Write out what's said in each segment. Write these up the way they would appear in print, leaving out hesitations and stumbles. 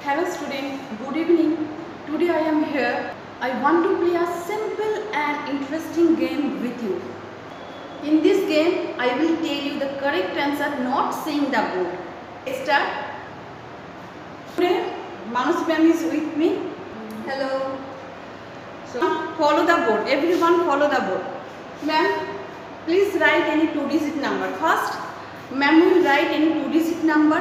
Hello student, good evening. Today I am here. I want to play a simple and interesting game with you. In this game, I will tell you the correct answer not saying the board. Let's start. Today, Manus ma'am is with me. Hello. So follow the board. Everyone follow the board. Ma'am, please write any 2-digit number. First, ma'am will write any 2-digit number.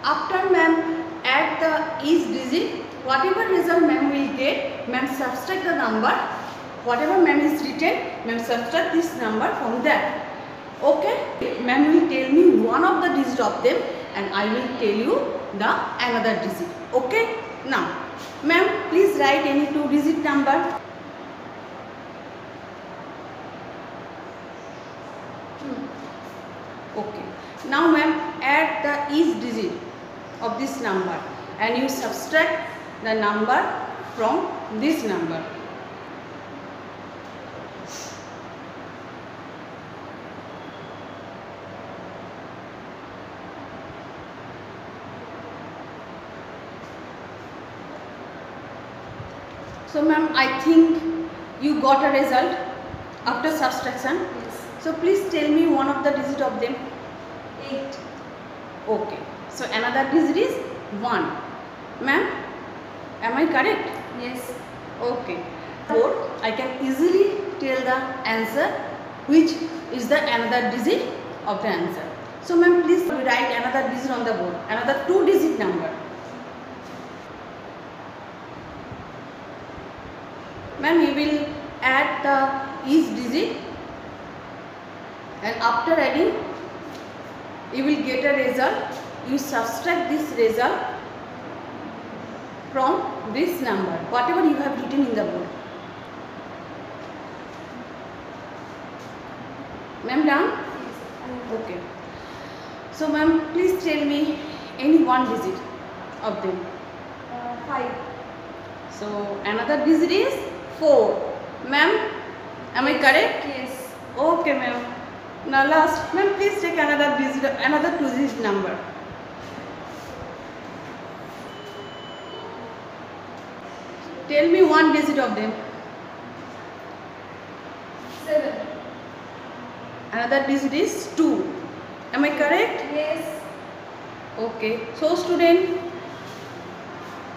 After ma'am add the each digit, whatever result ma'am will get, ma'am subtract the number. Whatever ma'am is written, ma'am subtract this number from that. Okay? Ma'am will tell me one of the digit of them and I will tell you the another digit. Okay? Now, ma'am, please write any 2-digit number. Okay. Now, ma'am, add the each digit of this number and you subtract the number from this number. So ma'am, I think you got a result after subtraction. Yes. So please tell me one of the digit of them. 8. Okay. So another digit is 1. Ma'am, am I correct? Yes. Okay. Board, I can easily tell the answer which is the another digit of the answer. So ma'am, please write another digit on the board. Another 2-digit number. Ma'am, you will add the each digit and after adding you will get a result. You subtract this result from this number, whatever you have written in the board. Ma'am, done? Yes. Okay. So ma'am, please tell me any one digit of them. 5. So another digit is 4. Ma'am, am I correct? Yes. Okay ma'am. Now last, ma'am, please take another digit, another 2-digit number. Tell me one digit of them. 7. Another digit is 2. Am I correct? Yes. Okay. So student,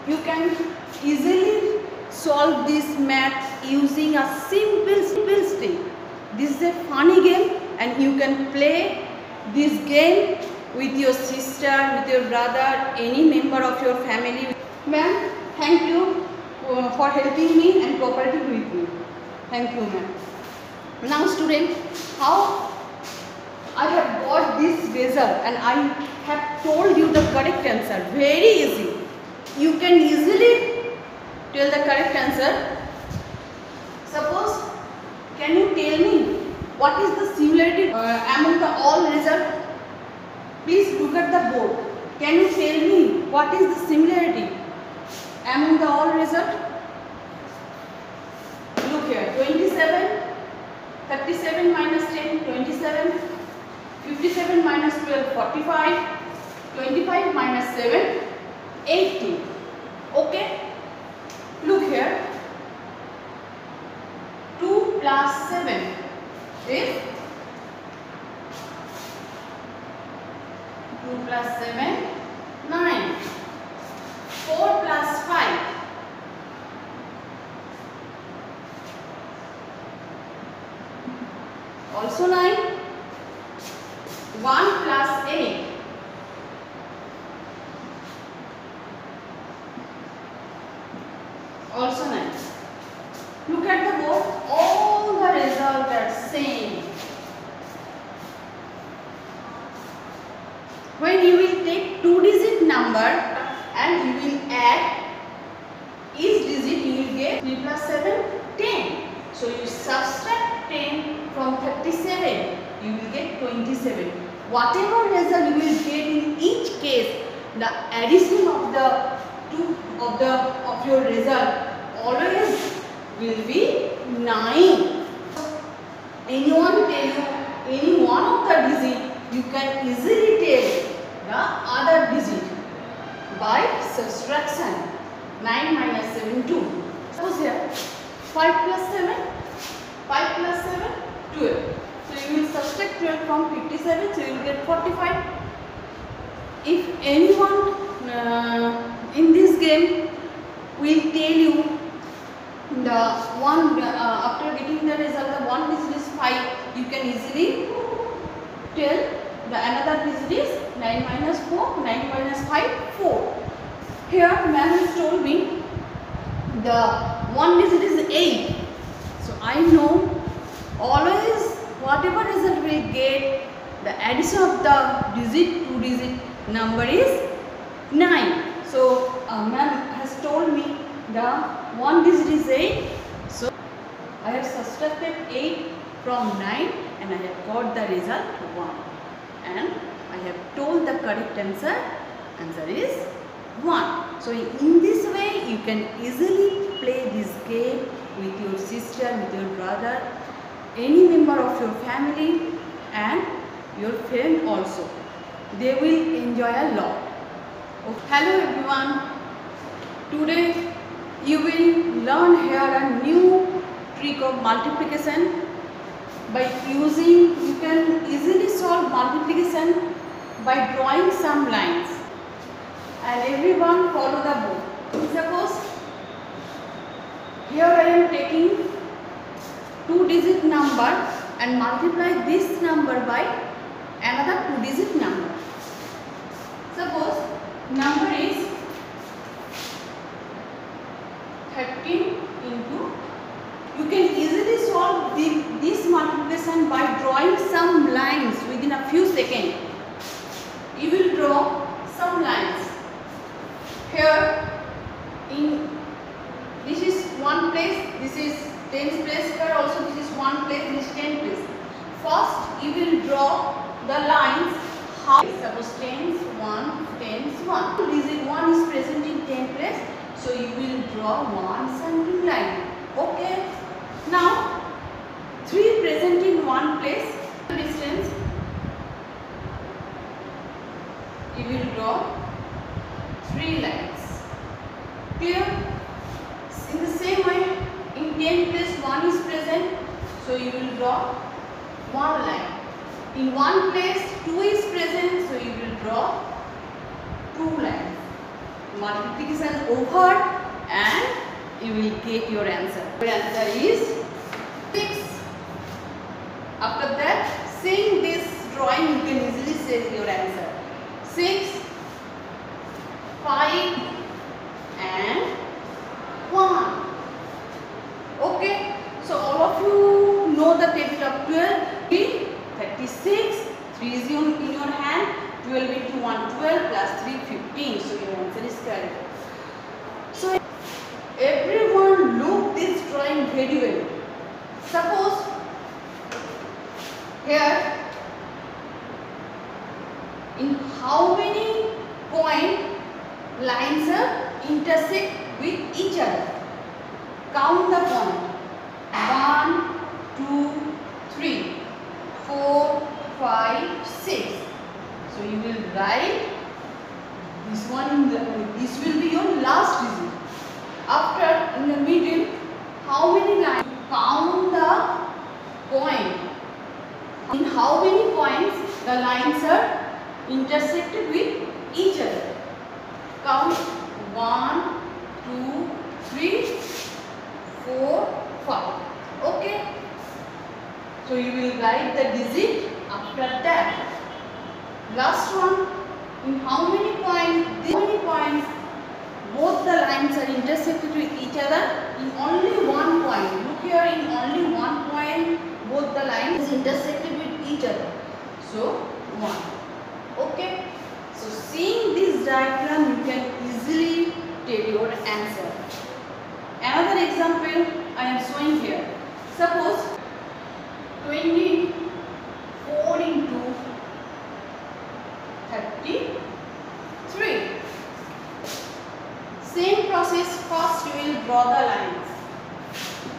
you can easily solve this math using a simple stick. This is a funny game and you can play this game with your sister, with your brother, any member of your family. Ma'am, thank you for helping me and cooperating with me. Thank you ma'am. Now student, how I have got this result and I have told you the correct answer. Very easy. You can easily tell the correct answer. Suppose, can you tell me what is the similarity among the all result? Please look at the board. Can you tell me what is the similarity among the all result? Look here, 27, 37 minus 10, 27, 57 minus 12, 45, 25 minus 7, 18. Okay? Look here. 2 plus 7 is 2 plus 7, 9. 4 plus 5. Also 9. 1 plus 8. Also 9. Look at the board. All the results are same. When you will take 2-digit number and you will add each digit, you will get 3 plus 7, 10. So you subtract 10 from 37, you will get 27. Whatever result you will get in each case, the addition of the two of your result always will be 9. Anyone tell you any one of the digit, you can easily tell the other digit. by subtraction. 9 minus 7, 2. Suppose here 5 plus 7, 5 plus 7, 12. So you will subtract 12 from 57, so you will get 45. If anyone in this game will tell you the one after getting the result, the one digit is 5, you can easily tell the another digit is 9 minus 4, 9 minus 5, 4. Here man has told me the one digit is 8. So I know always whatever result we get, the addition of the digit, 2 digit number is 9. So man has told me the one digit is 8. So I have subtracted 8 from 9 and I have got the result 1. And I have told the correct answer. Answer is 1. So in this way you can easily play this game with your sister, with your brother, any member of your family and your friend also. They will enjoy a lot. Hello everyone. Today you will learn here a new trick of multiplication. By using, you can easily solve multiplication by drawing some lines. And everyone follow the book. Suppose here I am taking 2-digit number and multiply this number by another 2-digit number. Suppose number is 13 into, you can easily solve this multiplication by drawing some lines within a few seconds. You will draw some lines. Here in this is one place, this is 10th place, here also this is one place, this is 10th place. First you will draw the lines. How? Suppose 10s 1, 10s 1. Digit 1 is present in 10th place, so you will draw one centering line. Okay. Now 3 present in one place, distance you will draw 3 lines. Clear? In the same way, in 10th place 1 is present, so you will draw 1 line. In one place 2 is present, so you will draw 2 lines. Multiplication over and you will get your answer. Your answer is 6. After that, seeing this drawing, you can easily say your answer. 6, 5 and 1. Okay. So all of you know the table of 12. 36. 3 is in your hand. 12 into 1, 12 plus 3, 15. So your answer is correct. So everyone look this drawing very well. Suppose here in how many point lines are intersect with each other? Count the point. 1, 2, 3, 4, 5, 6. So you will write this one in the, this will be your last digit. After in the middle, how many lines? Count the point. In how many points the lines are intersected with each other? Count 1, 2, 3, 4, 5. Okay. So you will write the digit after that. Last one, in how many points? Both the lines are intersected with each other in only one point. Look here, in only one point, both the lines is intersected with each other. So 1. Okay. So seeing this diagram, you can easily tell your answer. Another example I am showing here. Suppose 24 into 33. Same process. First you will draw the lines.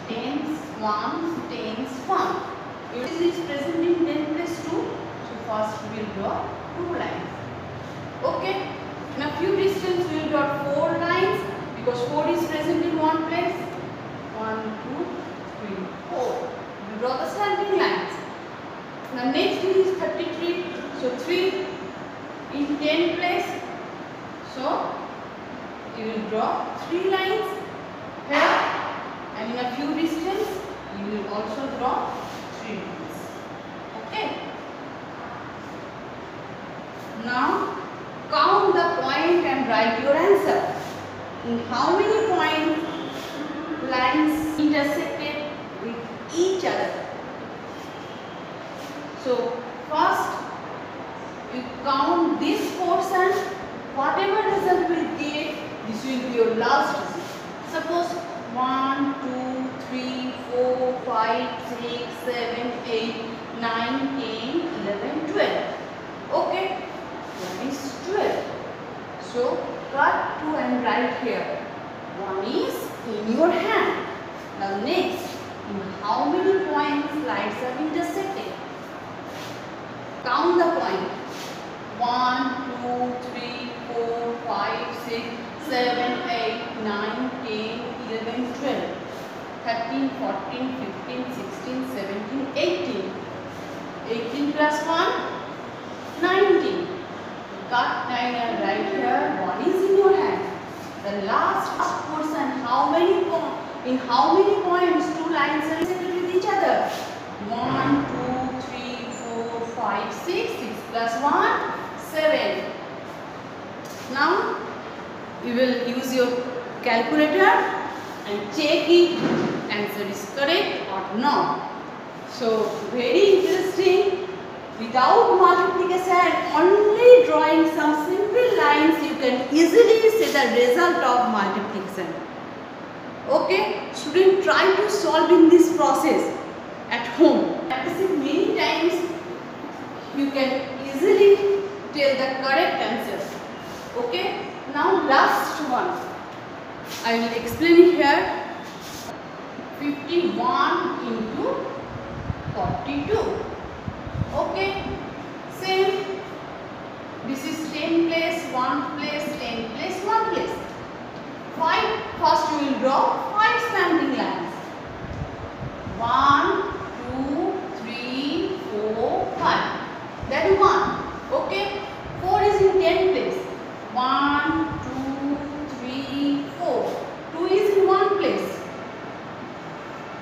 10s 1, 10s 1. It is present in 10 place 2. So first we will draw 2 lines. Okay. In a few distance we will draw 4 lines because 4 is present in one place. 1, 2, 3, 4. We draw the slanting lines. Now next is 33. So 3 in 10 place. So you will draw 3 lines here, and in a few distance you will also draw 3 lines. Okay. Now count the point and write your answer. In how many point lines intersected with each other? So first you count this portion. Whatever result will get, this will be your last result. Suppose 1, 2, 3, 4, 5, 6, 7, 8, 9, 10, 11, 12. Okay. One is 12. So cut 2 and write here. 1 is in your hand. Now next, in how many points lines are intersected? Count the point. 1, 2, 3, 4, 5, 6, 7, 8, 9, 10, 11, 12, 13, 14, 15, 16, 17, 18. 18 plus 1, 19. Cut 9 and write here. 1 is in your hand. The last portion, in how many points 2 lines are intersected with each other? 1, 2, 3, 4, 5, 6. 6 plus 1, 7. Now you will use your calculator and check it, answer is correct or not. So very interesting. Without multiplication, only drawing some simple lines, you can easily see the result of multiplication. Okay, student, try to solve in this process at home. Practice it many times. You can easily tell the correct answer. Okay, now last one. I will explain it here. 51 into 42. Okay, same. This is 10 place, 1 place, 10 place, 1 place. 5. First you will draw 5 slanting lines. 1, 2, 3, 4, 5. That is 1. Okay. 4 is in 10 place. 1, 2, 3, 4. 2 is in 1 place.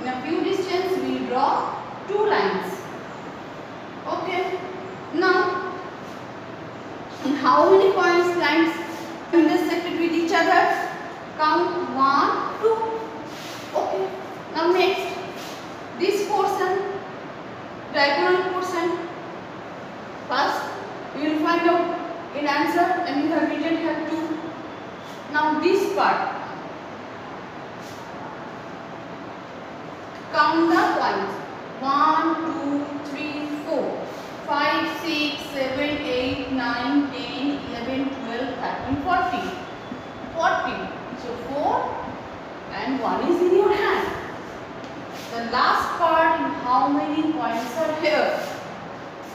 In a few distance we will draw 2 lines. Okay. Now, in how many points lines intersected with each other? Count 1, 2. Okay. Now next, this portion, diagonal portion. First, you will find out in answer, and you have written here 2. Now this part, count the points. 1, 2, 3, 4, 5, 6, 7, 8, 9, 10, 11, 12, 13, 14. 14. So 4 and 1 is in your hand. The last part, in how many points are here?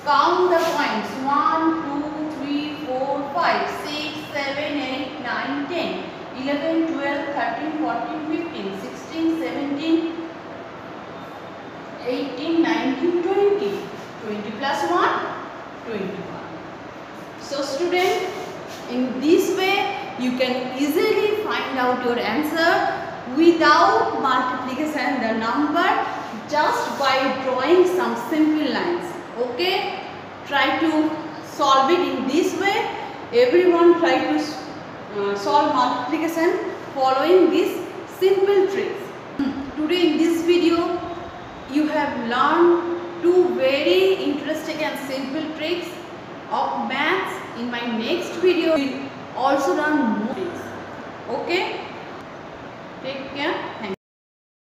Count the points. 1, 2, 3, 4, 5, 6, 7, 8, 9, 10, 11, 12, 13, 14, 15, 16, 17, 18, 19, 20. 20 plus 1, 21. So student, in this way you can easily find out your answer without multiplication the number, just by drawing some simple lines. Okay, try to solve it in this way. Everyone try to solve multiplication following these simple tricks. Today in this video you have learned 2 very interesting and simple tricks of maths. In my next video we will also learn more tricks. Okay, take care. Thank you.